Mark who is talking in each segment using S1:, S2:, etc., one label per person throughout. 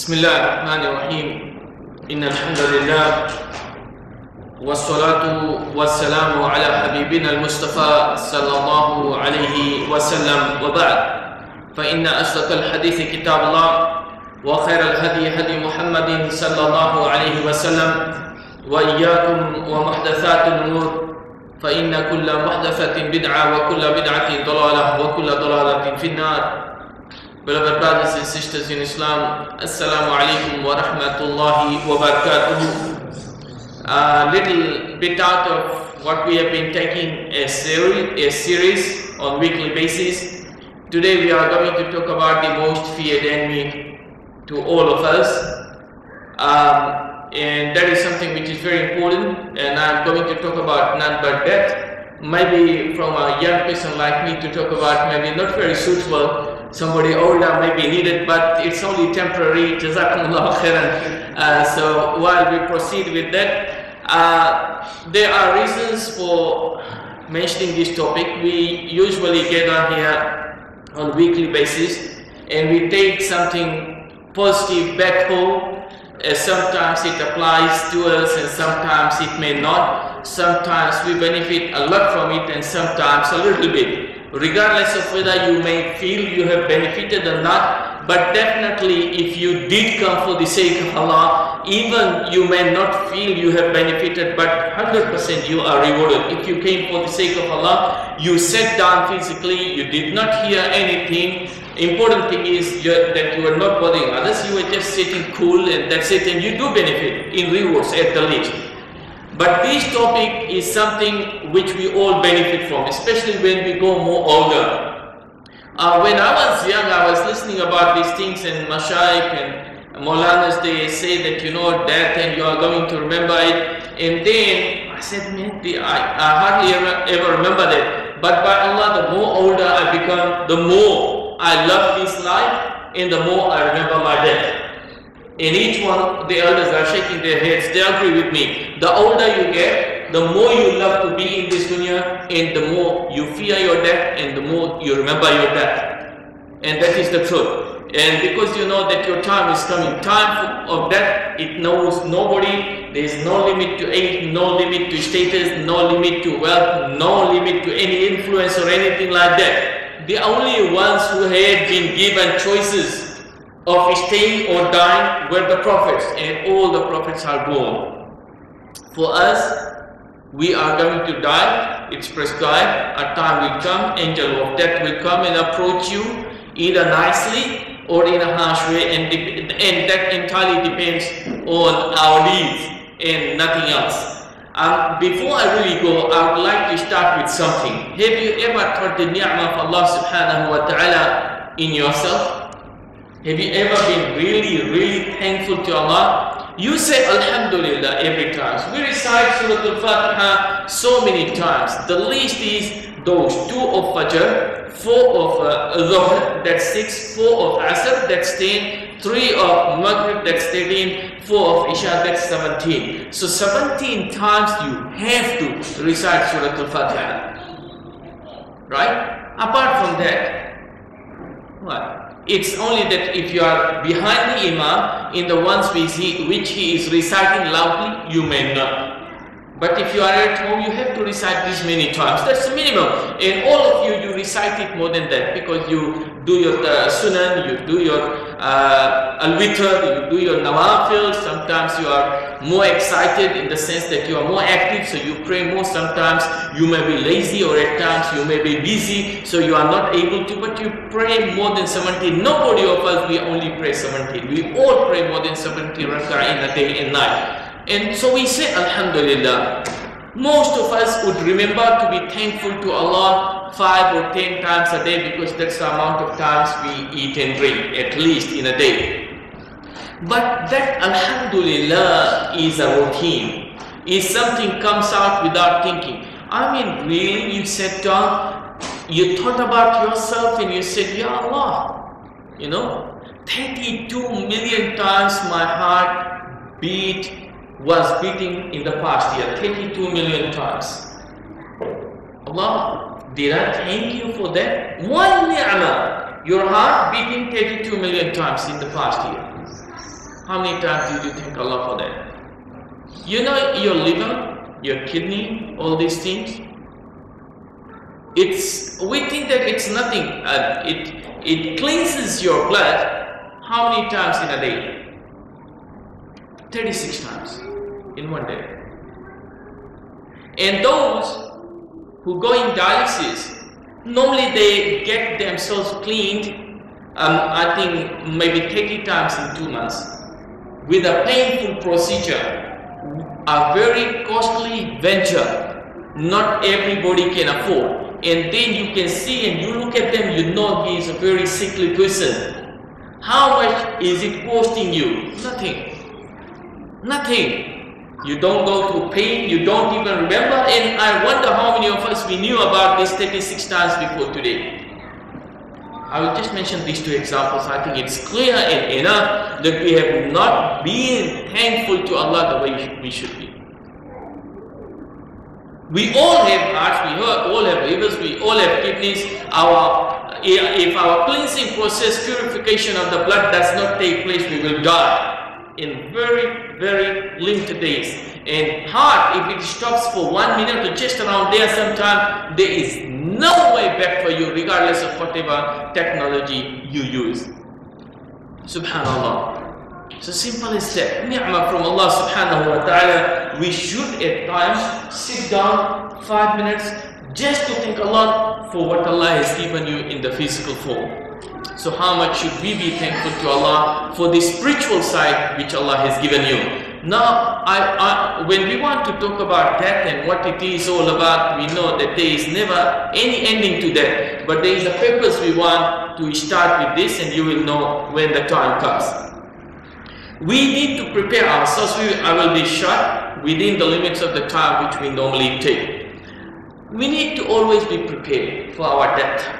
S1: بسم الله الرحمن الرحيم إن الحمد لله والصلاة والسلام على حبيبنا المصطفى صلى الله عليه وسلم وبعد فإن أصدق الحديث كتاب الله وخير الهدي هدي محمد صلى الله عليه وسلم وإياكم ومحدثات الأمور فإن كل محدثة بدعة وكل بدعة ضلالة وكل ضلالة في النار. Beloved brothers and sisters in Islam, Assalamu alaikum wa rahmatullahi wa barakatuh. A little bit out of what we have been taking a series on weekly basis. Today we are going to talk about the most feared enemy to all of us. And that is something which is very important, and I'm going to talk about none but death. Maybe from a young person like me to talk about maybe not very suitable. Somebody older may be needed, but it's only temporary. Jazakumullah khairan. So while we proceed with that, there are reasons for mentioning this topic. We usually gather here on a weekly basis and we take something positive back home. Sometimes it applies to us and sometimes it may not. Sometimes we benefit a lot from it and sometimes a little bit. regardless of whether you may feel you have benefited or not. But definitely, if you did come for the sake of Allah, even you may not feel you have benefited, but 100% you are rewarded. If you came for the sake of Allah, you sat down physically, you did not hear anything. Important thing is that you are not bothering others, you are just sitting cool, and that's it, and you do benefit in rewards at the least. But this topic is something which we all benefit from, especially when we go more older. When I was young, I was listening about these things, and Mashaykh and Maulanas, they say that you know death and you are going to remember it. And then I said, man, I hardly ever remember that. But by Allah, the more older I become, the more I love this life and the more I remember my death. And each one, the elders are shaking their heads, they agree with me. The older you get, the more you love to be in this dunya, and the more you fear your death, and the more you remember your death. And that is the truth. And because you know that your time is coming, time of death, it knows nobody. There is no limit to age, no limit to status, no limit to wealth, no limit to any influence or anything like that. The only ones who had been given choices of staying or dying were the prophets, and all the prophets are gone. For us, we are going to die, it's prescribed, a time will come, angel of death will come and approach you, either nicely or in a harsh way, and that entirely depends on our deeds and nothing else. Before I really go, I would like to start with something. Have you ever thought the ni'mah of Allah subhanahu wa ta'ala in yourself? Have you ever been really thankful to Allah? You say Alhamdulillah every time. We recite Surah Al-Fatiha so many times. The least is those 2 of Fajr, 4 of Dhuhr, that's 6, 4 of Asr, that's 10, 3 of Maghrib, that's 13, 4 of Isha, that's 17. So 17 times you have to recite Surah Al-Fatiha. Right? Apart from that, what? It's only that if you are behind the Imam in the ones which he is reciting loudly, you may not. But if you are at home, you have to recite this many times. That's the minimum. And all of you recite it more than that, because you do your sunan, you do your al-witr, you do your nawafil. Sometimes you are more excited in the sense that you are more active, so you pray more. Sometimes you may be lazy, or at times you may be busy, so you are not able to, but you pray more than 17. Nobody of us, we only pray 17. We all pray more than 70 rak'ah in a day and night. And so we say Alhamdulillah. Most of us would remember to be thankful to Allah 5 or 10 times a day, because that's the amount of times we eat and drink, at least in a day. But that Alhamdulillah is a routine, is something comes out without thinking. I mean, really, you sat down, you thought about yourself and you said, Ya Allah, you know, 32 million times my heart was beating in the past year, 32 million times. Allah, did I thank you for that? One ni'mah, your heart beating 32 million times in the past year. How many times did you thank Allah for that? You know, your liver, your kidney, all these things, we think that it's nothing. It cleanses your blood how many times in a day? 36 times in one day. And those who go in dialysis, normally they get themselves cleaned, I think maybe 30 times in 2 months, with a painful procedure, a very costly venture, not everybody can afford. And then you can see and you look at them, you know he is a very sickly person. How much is it costing you? Nothing. Nothing. You don't go through pain, you don't even remember, and I wonder how many of us we knew about this 36 times before today. I will just mention these 2 examples. I think it's clear and enough that we have not been thankful to Allah the way we should be. We all have hearts, we all have livers, we all have kidneys. If our cleansing process, purification of the blood does not take place, we will die in very, very limited days. And heart, if it stops for 1 minute or just around there sometime, there is no way back for you, regardless of whatever technology you use. Subhanallah. So simple as that. Ni'mah from Allah subhanahu wa ta'ala. We should at times sit down 5 minutes just to thank Allah for what Allah has given you in the physical form. So how much should we be thankful to Allah for the spiritual side which Allah has given you? Now, when we want to talk about death and what it is all about, we know that there is never any ending to that. But there is a purpose we want to start with this, and you will know when the time comes. We need to prepare ourselves. I will be short within the limits of the time which we normally take. We need to always be prepared for our death.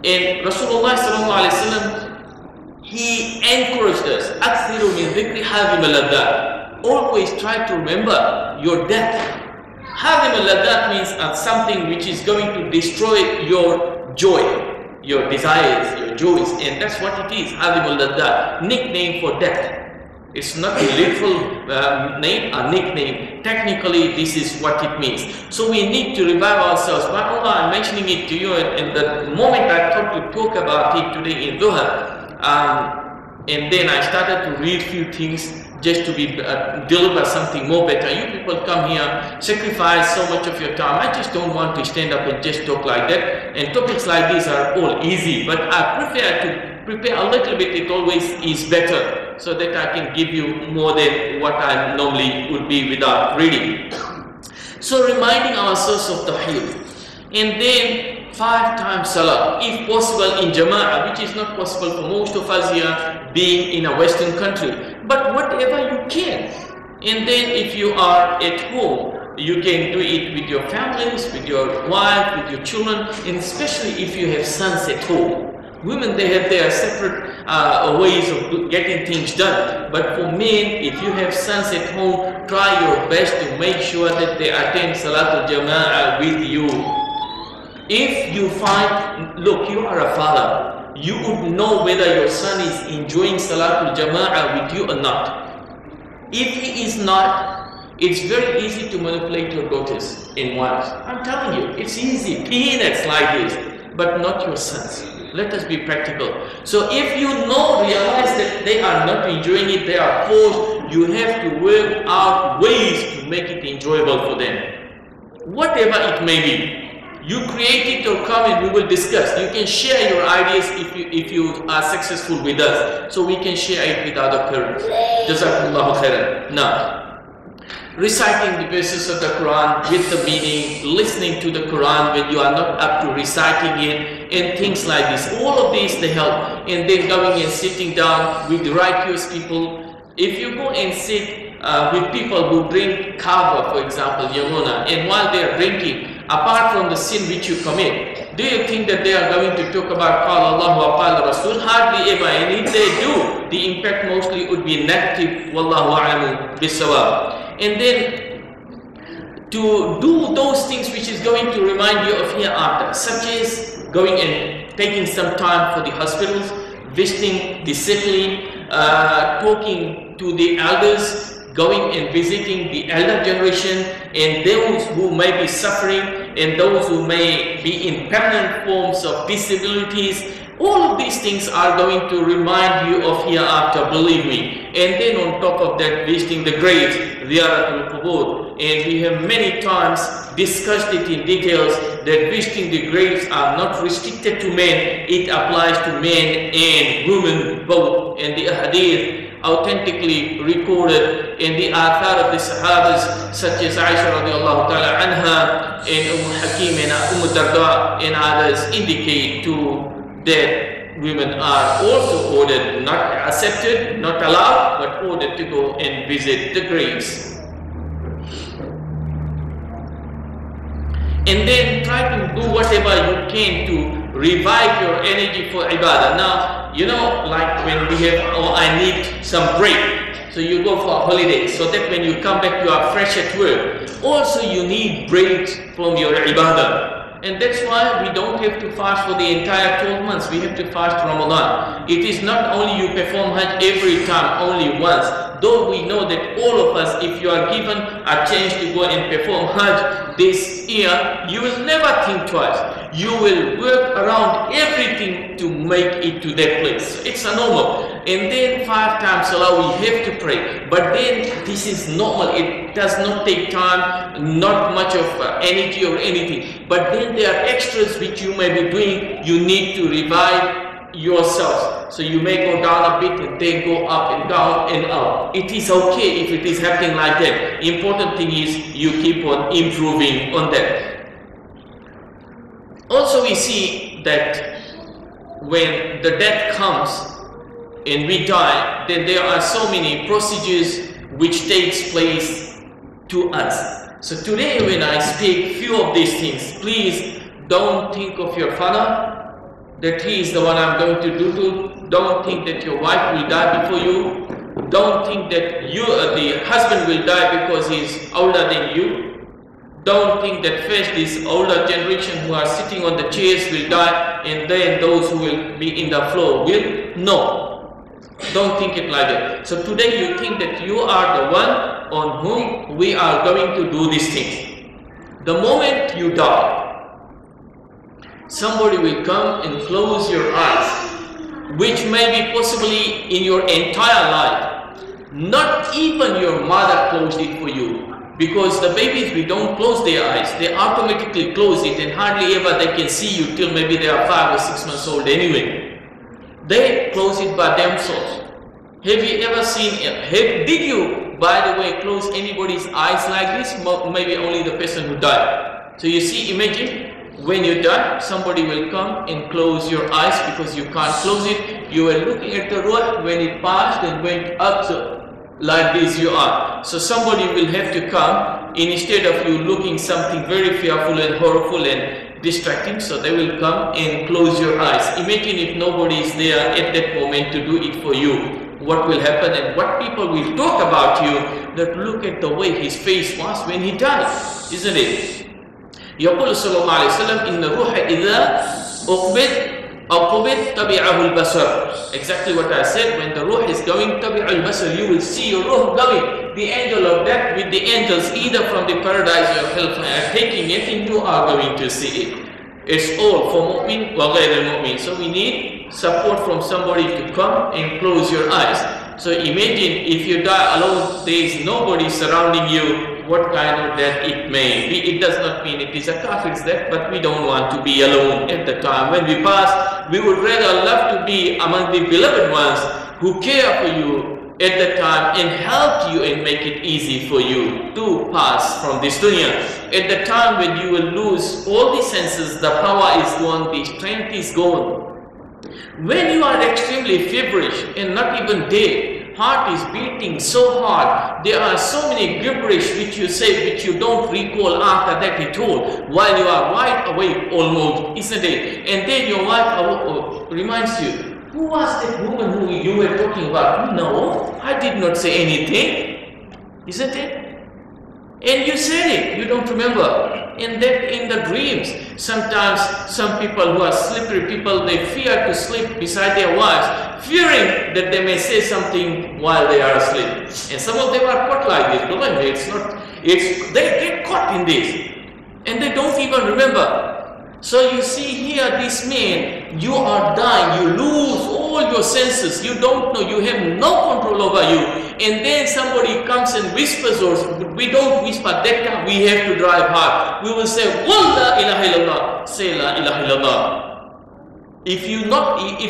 S1: And Rasulullah sallallahu alaihi wasallam, he encouraged us, "Akthiru min dhikri hazim al-ladhat." Always try to remember your death. Hazim al-ladhat means something which is going to destroy your joy, your desires, your joys, and that's what it is. Hazim al-ladhat, nickname for death. It's not a literal name, a nickname. Technically, this is what it means. So we need to revive ourselves. But Allah, I'm mentioning it to you, and the moment I thought to talk about it today in Doha, and then I started to read few things just to be deliver something more better. You people come here, sacrifice so much of your time. I just don't want to stand up and just talk like that. And topics like these are all easy, but I prefer to prepare a little bit. It always is better, so that I can give you more than what I normally would be without reading. So reminding ourselves of Tawheed, and then 5 times Salah, if possible in Jama'ah, which is not possible for most of us here being in a Western country, but whatever you can. And then if you are at home, you can do it with your families, with your wife, with your children, and especially if you have sons at home. Women, they have their separate ways of getting things done. But for men, if you have sons at home, try your best to make sure that they attend Salatul Jama'ah with you. If you find, look, you are a father, you would know whether your son is enjoying Salatul Jama'ah with you or not. If he is not, it's very easy to manipulate your daughters and wives. I'm telling you, it's easy, peanuts like this, but not your sons. Let us be practical. So if you realize that they are not enjoying it, they are forced, you have to work out ways to make it enjoyable for them. Whatever it may be. You create it or come and we will discuss. You can share your ideas if you are successful with us. So we can share it with other parents. Jazakumullahu khairan. Now, reciting the verses of the Quran with the meaning, listening to the Quran when you are not up to reciting it, and things like this. All of these, they help. And then going and sitting down with the righteous people. If you go and sit with people who drink kava, for example, yamuna, and while they are drinking, apart from the sin which you commit, do you think that they are going to talk about Qala Allah wa Qala Rasul? Hardly ever. And if they do, the impact mostly would be negative. Wallahu a'lamu bisawab. And then to do those things which is going to remind you of hereafter, such as going and taking some time for the hospitals, visiting the sickly, talking to the elders, going and visiting the elder generation, and those who may be suffering, and those who may be in permanent forms of disabilities. All of these things are going to remind you of hereafter, believe me. And then on top of that, visiting the graves, ziyaratul qubur. And we have many times discussed it in details that visiting the graves are not restricted to men. It applies to men and women both. And the hadith authentically recorded in the athar of the Sahabas, such as Aisha radiallahu ta'ala anha, and Hakim and Darda and others, indicate to that women are also ordered, not accepted, not allowed, but ordered to go and visit the graves. And then try to do whatever you can to revive your energy for ibadah. Now, you know, like when we have, oh, I need some break. So you go for a holiday, so that when you come back, you are fresh at work. Also, you need breaks from your ibadah. And that's why we don't have to fast for the entire 12 months. We have to fast Ramadan. It is not only you perform Hajj every time, only once. though we know that all of us, if you are given a chance to go and perform Hajj this year, you will never think twice. You will work around everything to make it to that place. It's a normal. And then 5 times Salah we have to pray. But then this is normal. It does not take time, not much of energy or anything. But then there are extras which you may be doing. You need to revive yourself. So you may go down a bit and then go up and down and up. It is okay if it is happening like that. Important thing is you keep on improving on that. Also we see that when the death comes and we die, then there are so many procedures which takes place to us. So today when I speak few of these things, please don't think of your father, that he is the one I'm going to do to. Don't think that your wife will die before you. Don't think that you, the husband will die because he's older than you. Don't think that first this older generation who are sitting on the chairs will die and then those who will be in the floor will. No. Don't think it like that. So today you think that you are the one on whom we are going to do these things. The moment you die, somebody will come and close your eyes, which may be possibly in your entire life. Not even your mother closed it for you. Because the babies, we don't close their eyes, they automatically close it and hardly ever they can see you till maybe they are 5 or 6 months old anyway. They close it by themselves. Have you ever seen, did you, by the way, close anybody's eyes like this? Maybe only the person who died. So you see, imagine when you die, somebody will come and close your eyes because you can't close it. You were looking at the road when it passed and went up, so like this you are. So somebody will have to come, instead of you looking something very fearful and horrible and distracting, so they will come and close your eyes. Imagine if nobody is there at that moment to do it for you. What will happen and what people will talk about you, that look at the way his face was when he died, isn't it? يقول صلى الله عليه وسلم إن الروح إذا أقبض أو قبض تبعه البصر. Exactly what I said. When the ruh is going تبع البصر, you will see your ruh going. The angel of death with the angels either from the paradise or hellfire taking it, and you are going to see it. It's all for mu'min wa ghayr al-mu'min. So we need support from somebody to come and close your eyes. So imagine if you die alone, there is nobody surrounding you, what kind of death it may be. It does not mean it is a kafir's death, but we don't want to be alone at the time. When we pass, we would rather love to be among the beloved ones who care for you at the time and help you and make it easy for you to pass from this dunya. At the time when you will lose all the senses, the power is gone, the strength is gone. When you are extremely feverish and not even dead, heart is beating so hard, there are so many gibberish which you say which you don't recall after that at all, while you are wide awake almost, isn't it? And then your wife reminds you, who was that woman who you were talking about? No, I did not say anything, isn't it? And you said it, you don't remember. And that in the dreams, sometimes some people who are slippery people, they fear to sleep beside their wives, fearing that they may say something while they are asleep. And some of them are caught like this. They get caught in this. And they don't even remember. So you see here, this man, you are dying, you lose all your senses, you don't know, you have no control over you. And then somebody comes and whispers, or we don't whisper, that time we have to drive hard. We will say, La ilaha illallah, say La ilaha illallah. If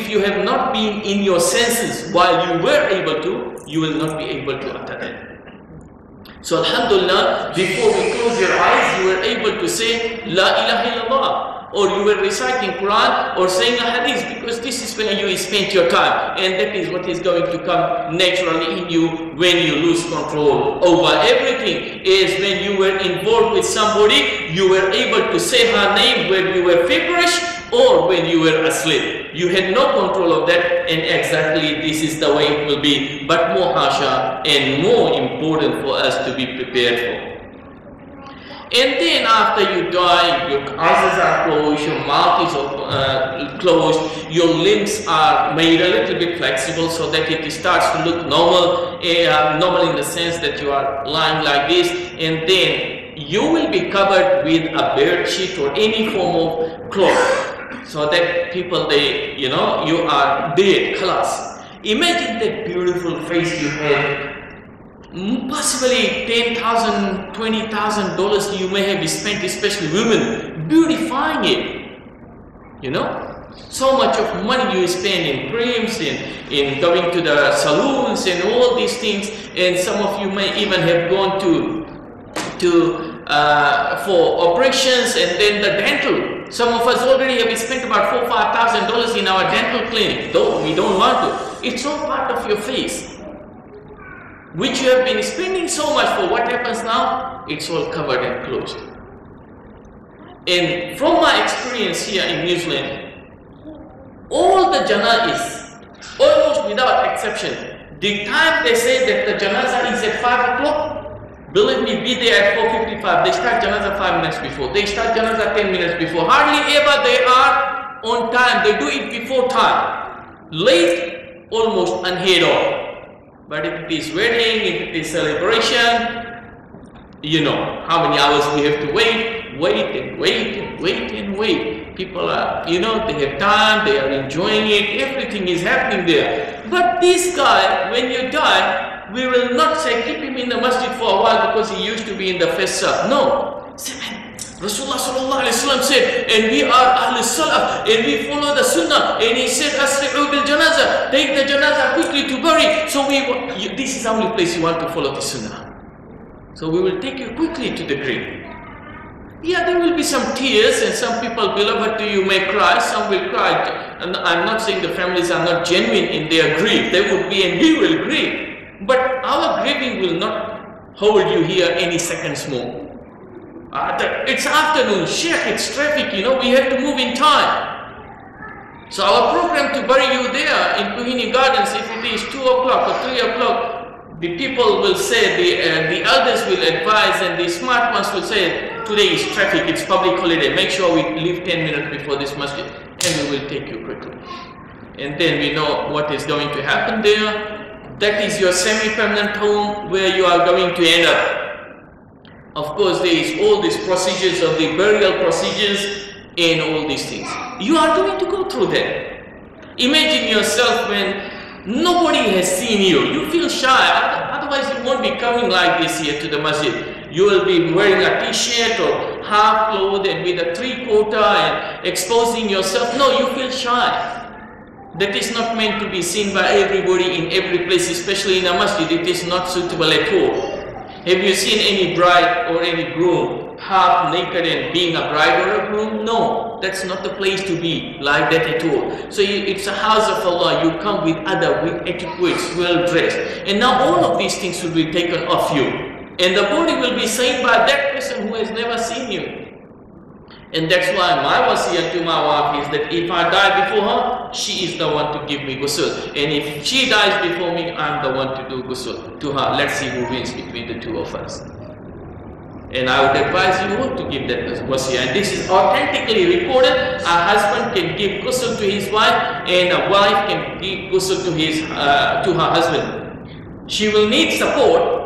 S1: you have not been in your senses while you were able to, you will not be able to utter that. So alhamdulillah, before we close your eyes, you were able to say La ilaha illallah. Or you were reciting Qur'an or saying a hadith, because this is where you spent your time, and that is what is going to come naturally in you when you lose control over everything. Is when you were involved with somebody, you were able to say her name when you were feverish or when you were asleep. You had no control of that, and exactly this is the way it will be, but more harsher and more important for us to be prepared for. And then after you die, your eyes are closed, your mouth is closed, your limbs are made a little bit flexible so that it starts to look normal, normal in the sense that you are lying like this, and then you will be covered with a bed sheet or any form of cloth, so that people, they, you know, you are dead, khalas. Imagine that beautiful face you have. Possibly $10,000, $20,000 you may have spent, especially women, beautifying it. You know, so much of money you spend in creams, in going to the salons and all these things, and some of you may even have gone for operations, and then the dental. Some of us already have spent about $4,000, $5,000 in our dental clinic, though we don't want to. It's all part of your face, which you have been spending so much for. What happens now? It's all covered and closed. And from my experience here in New Zealand, all the janazas, almost without exception, the time they say that the janaza is at 5 o'clock, believe me, be there at 4:55. They start janaza 5 minutes before. They start janaza 10 minutes before. Hardly ever they are on time. They do it before time. Late, almost unheard of. But if it is wedding, if it is celebration, you know how many hours we have to wait and wait and wait and wait. People are, you know, they have time, they are enjoying it, everything is happening there. But this guy, when you die, we will not say keep him in the masjid for a while because he used to be in the first saf. No. Say, man, Rasulullah sallallahu alaihi wasallam said, and we are Ahl Salah, and we follow the Sunnah, and he said, Asri'u bil janaza, take the janaza quickly to bury. So this is the only place you want to follow the Sunnah. So we will take you quickly to the grave. Yeah, there will be some tears, and some people, beloved to you, may cry, some will cry. And I'm not saying the families are not genuine in their grief. They would be, and we will grieve. But our grieving will not hold you here any seconds more. It's afternoon, Sheikh, it's traffic, you know, we have to move in time. So our program to bury you there in Kuhini Gardens, if it is 2 o'clock or 3 o'clock, the people will say, the elders will advise, and the smart ones will say, today is traffic, it's public holiday, make sure we leave 10 minutes before this masjid, and we will take you quickly. And then we know what is going to happen there. That is your semi-permanent home where you are going to end up. Of course, there is all these procedures of the burial procedures and all these things. You are going to go through that. Imagine yourself when nobody has seen you. You feel shy. Otherwise, you won't be coming like this here to the masjid. You will be wearing a t-shirt or half clothed and with a 3/4 and exposing yourself. No, you feel shy. That is not meant to be seen by everybody in every place, especially in a masjid. It is not suitable at all. Have you seen any bride or any groom half naked and being a bride or a groom? No, that's not the place to be like that at all. So it's a house of Allah. You come with etiquettes, well dressed. And now all of these things will be taken off you. And the body will be seen by that person who has never seen you. And that's why my wasiyah to my wife is that if I die before her, she is the one to give me ghusl. And if she dies before me, I'm the one to do ghusl to her. Let's see who wins between the two of us. And I would advise you all to give that wasiyah. And this is authentically recorded. A husband can give ghusl to his wife, and a wife can give ghusl to her husband. She will need support.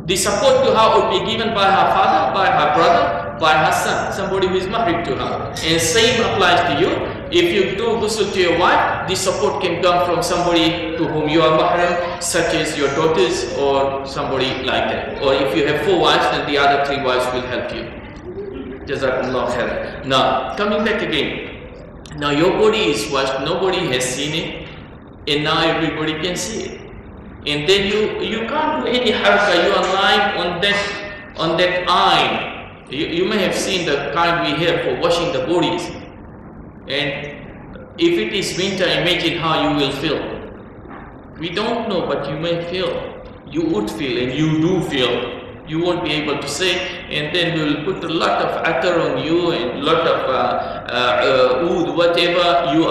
S1: The support to her will be given by her father, by her brother, by her son, somebody who is married to her. And same applies to you. If you do ghusl to your wife, the support can come from somebody to whom you are mahram, such as your daughters or somebody like that. Or if you have 4 wives, then the other 3 wives will help you. Jazakumullah khair. Now, coming back again. Now your body is washed, nobody has seen it, and now everybody can see it. And then you can't do any haraka. You are lying on that iron. You may have seen the kind we have for washing the bodies. And if it is winter, imagine how you will feel. We don't know, but you may feel. You would feel, and you do feel. You won't be able to say, and then we will put a lot of attar on you and a lot of oud, whatever you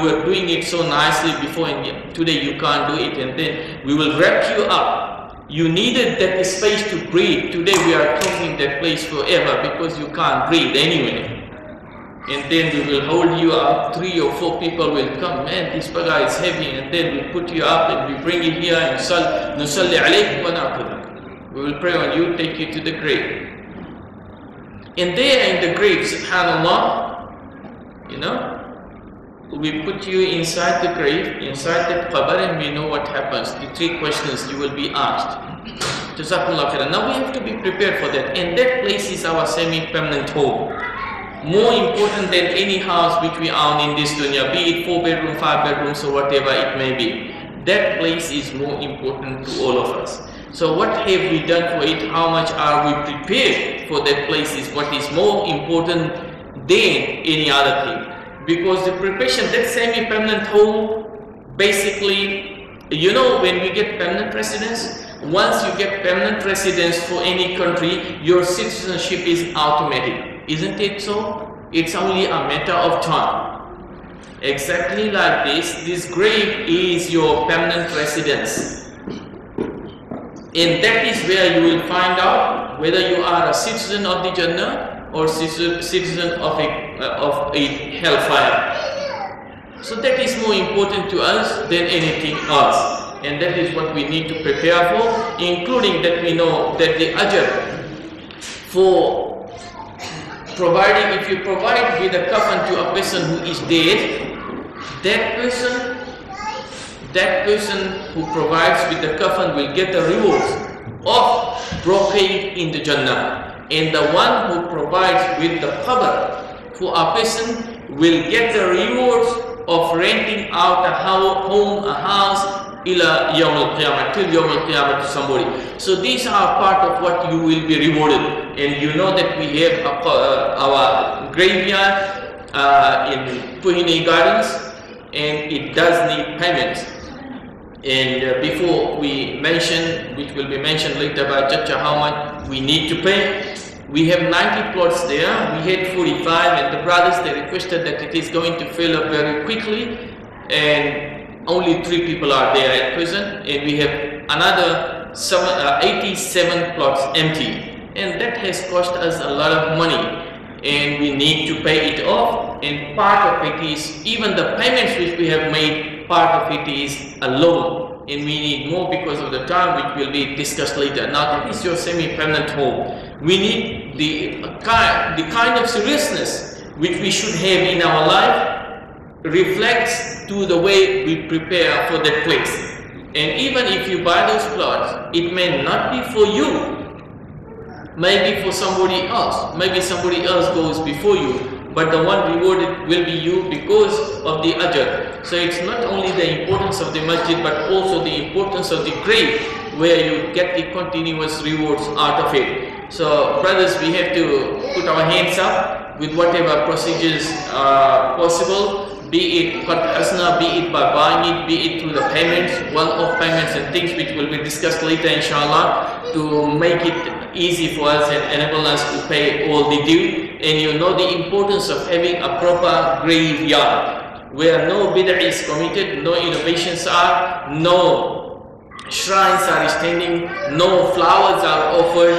S1: were doing it so nicely before, and today you can't do it, and then we will wrap you up. You needed that space to breathe. Today we are closing that place forever because you can't breathe anyway. And then we will hold you up, 3 or 4 people will come, man, this bagay is heavy, and then we put you up and we bring you here and nusalli alaykum wa na'khuduk. We will pray on you, take you to the grave. And there in the grave, subhanallah, you know, we put you inside the grave, inside that qabr, and we know what happens. The 3 questions you will be asked. Jazakumullah khairan. Now we have to be prepared for that. And that place is our semi-permanent home. More important than any house which we own in this dunya, be it 4 bedroom, 5 bedrooms or whatever it may be. That place is more important to all of us. So what have we done for it? How much are we prepared for that place is what is more important than any other thing. Because the preparation, that semi-permanent home, basically, you know, when we get permanent residence, once you get permanent residence for any country, your citizenship is automatic. Isn't it so? It's only a matter of time. Exactly like this grave is your permanent residence. And that is where you will find out whether you are a citizen of the Jannah or citizen of a hellfire. So that is more important to us than anything else. And that is what we need to prepare for, including that we know that the ajr for providing, if you provide with a kafan to a person who is dead, that person who provides with the kafan will get the rewards of brocade in the Jannah, and the one who provides with the qabr for a person will get the rewards of renting out a home, a house, ila yawm al-qiyamah, till yawm al-qiyamah to somebody. So these are part of what you will be rewarded. And you know that we have our graveyard in Puhini Gardens, and it does need payments. And before we mention, which will be mentioned later by Chacha, how much we need to pay, we have 90 plots there. We had 45, and the brothers, they requested that it is going to fill up very quickly, and only 3 people are there at present, and we have another 87 plots empty. And that has cost us a lot of money, and we need to pay it off. And part of it is, even the payments which we have made, part of it is a loan, and we need more because of the time, which will be discussed later. Now that is your semi-permanent home. We need the kind of seriousness which we should have in our life reflects to the way we prepare for that place. And even if you buy those plots, it may not be for you. Maybe for somebody else. Maybe somebody else goes before you, but the one rewarded will be you because of the ajr. So it's not only the importance of the masjid, but also the importance of the grave, where you get the continuous rewards out of it. So brothers, we have to put our hands up with whatever procedures are possible, be it qad hasna, be it by buying it, be it through the payments, one-off payments and things which will be discussed later inshallah, to make it easy for us and enable us to pay all the due. And you know the importance of having a proper graveyard where no bid'ah is committed, no innovations are, no shrines are standing, no flowers are offered.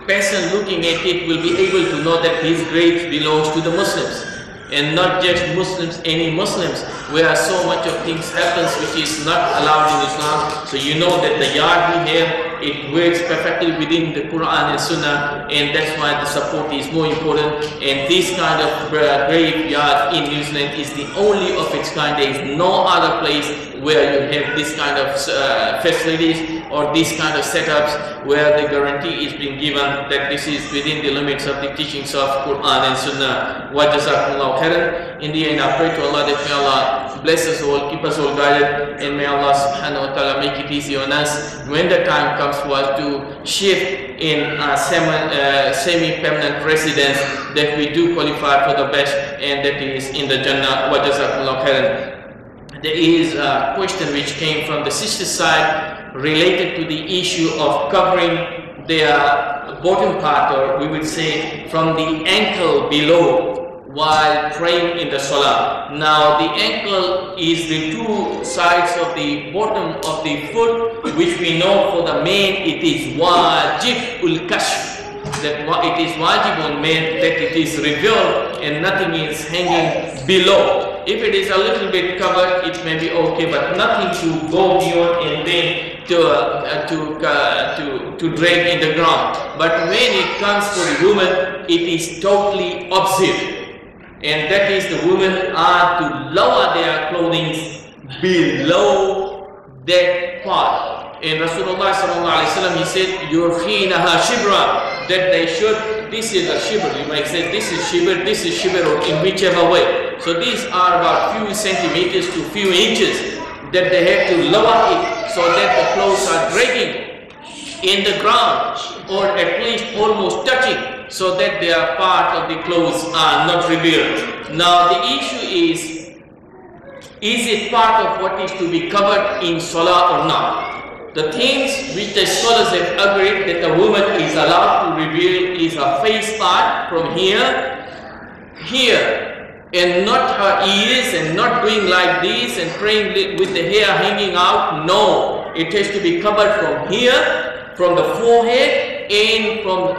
S1: Person looking at it will be able to know that his grave belongs to the Muslims, and not just Muslims, any Muslims, where so much of things happens which is not allowed in Islam. So you know that the yard we have, it works perfectly within the Qur'an and Sunnah, and that's why the support is more important. And this kind of graveyard in New Zealand is the only of its kind. There is no other place where you have this kind of facilities or these kind of setups where the guarantee is being given that this is within the limits of the teachings of Qur'an and Sunnah. Wa jazakumullahu khairan. In the end, I pray to Allah that may Allah bless us all, keep us all guided, and may Allah subhanahu wa ta'ala make it easy on us when the time comes for us to shift in a semi-permanent residence, that we do qualify for the best, and that is in the Jannah. Wa jazakumullahu khairan. There is a question which came from the sister side related to the issue of covering their bottom part, or we would say from the ankle below. while praying in the salah. Now the ankle is the two sides of the bottom of the foot, which we know for the man it is wajib ul kashf, that it is wajib on man that it is revealed and nothing is hanging below. If it is a little bit covered, it may be okay, but nothing to go beyond and then to drag in the ground. But when it comes to the woman, it is totally opposite. And that is, the women are to lower their clothing below that part. And Rasulullah sallallahu alaihi wasallam, he said, "Yurkhinaha shibra," that they should. This is a shibr. You might say this is shibr, or in whichever way. So these are about few centimeters to few inches that they have to lower it so that the clothes are dragging in the ground, or at least almost touching, so that they are part of the clothes are not revealed. Now the issue is it part of what is to be covered in salah or not? The things which the scholars have agreed that a woman is allowed to reveal is her face part from here, and not her ears, and not doing like this and praying with the hair hanging out. No, it has to be covered from here, from the forehead, and from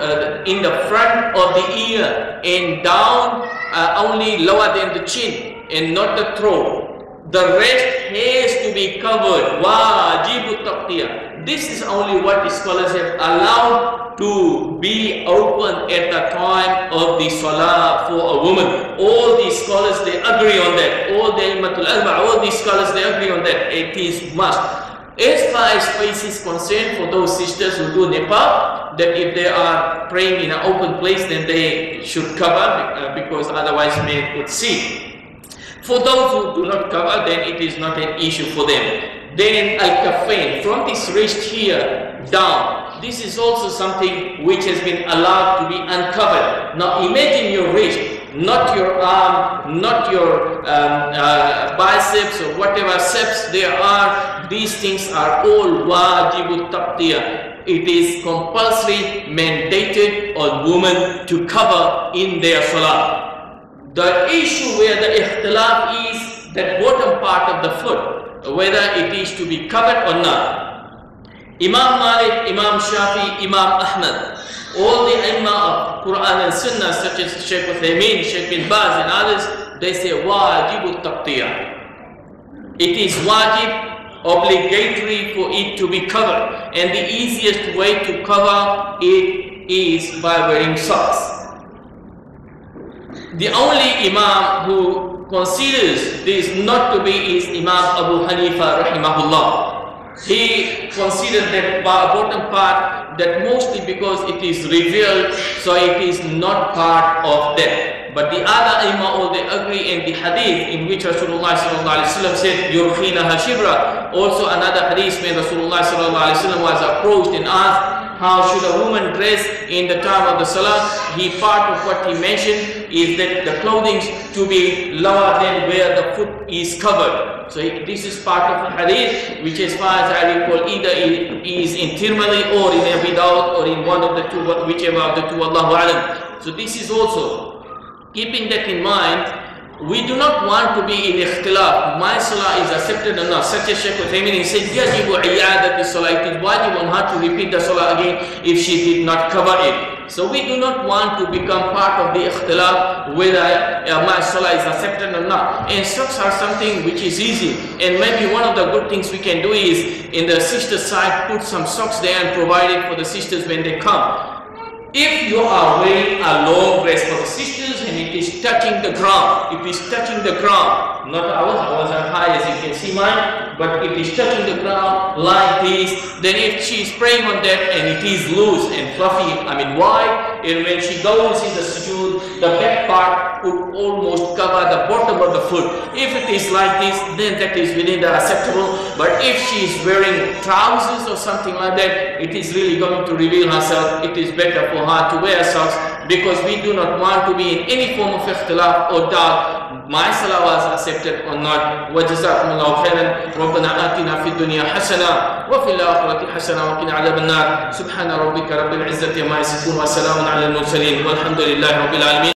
S1: in the front of the ear, and down only lower than the chin, and not the throat. The rest has to be covered. Wajib at-Taqwa. This is only what the scholars have allowed to be open at the time of the salah for a woman. All these scholars, they agree on that. All the Immatul Arba, all these scholars, they agree on that. It is must. As far as face is concerned, for those sisters who do niqab, that if they are praying in an open place, then they should cover, because otherwise men would see. For those who do not cover, then it is not an issue for them. Then al-kaffain, from this wrist here down, this is also something which has been allowed to be uncovered. Now imagine your wrist, not your arm, not your biceps or whatever steps there are. These things are all wajibut taqtiya. It is compulsory, mandated on women to cover in their salah. The issue where the ikhtilaf is that bottom part of the foot, whether it is to be covered or not. Imam Malik, Imam Shafi, Imam Ahmad, all the Imam of Qur'an and Sunnah, such as Shaykh Uthaymeen, Shaykh bin Baz and others, they say wajibut taqtiya. It is wajib, obligatory for it to be covered, and the easiest way to cover it is by wearing socks. The only Imam who considers this not to be is Imam Abu Hanifa rahimahullah. He considered that bottom part, that mostly because it is revealed, so it is not part of that. But the other Imam, all they agree, in the hadith in which Rasulullah sallallahu alaihi wasallam said, "Yurkhinaha shibra." Also another hadith when Rasulullah sallallahu alaihi wasallam was approached and asked, how should a woman dress in the time of the salah? Part of what he mentioned is that the clothing to be lower than where the foot is covered. So this is part of the hadith, which as far as I recall, either is in Tirmidhi or in Abi Dawud or in one of the two, whichever of the two, Allahu A'lam. So this is also, keeping that in mind, we do not want to be in ikhtilaf. My salah is accepted or not. Such as Shaykh Uthaymeen, he said, yajibu iyadati salah. It is wajib on her to repeat the salah again if she did not cover it. So we do not want to become part of the ikhtilaf whether my salah is accepted or not. And socks are something which is easy. And maybe one of the good things we can do is, in the sister's side, put some socks there and provide it for the sisters when they come. If you are wearing a long dress for the sisters and it is touching the ground, not ours are high as you can see mine, but it is touching the ground like this, then if she is praying on that and it is loose and fluffy, wide, and when she goes in the sujood, the back part would almost cover the bottom of the foot. If it is like this, then that is within the acceptable. But if she is wearing trousers or something like that, it is really going to reveal herself. It is better for her to wear socks, because we do not want to be in any form of ikhtilaf or doubt. My salah was accepted or not. وَجَزَاكُمُ اللَّهُ خَيْرًا. رَبَّنَا آتِنَا فِي الدُّنْيا حَسَنَةً وَفِي الْآخِرَةِ حَسَنَةً وَقِنَا عَذَابَ النَّارِ. سُبْحَانَ رَبِّكَ رَبِّ الْعِزَّةِ عَمَّا يَصِفُونَ وَسَلَامٌ عَلَى الْمُرْسَلِينَ وَالْحَمْدُ لِلَّهِ رَبِّ الْعَالَمِينَ.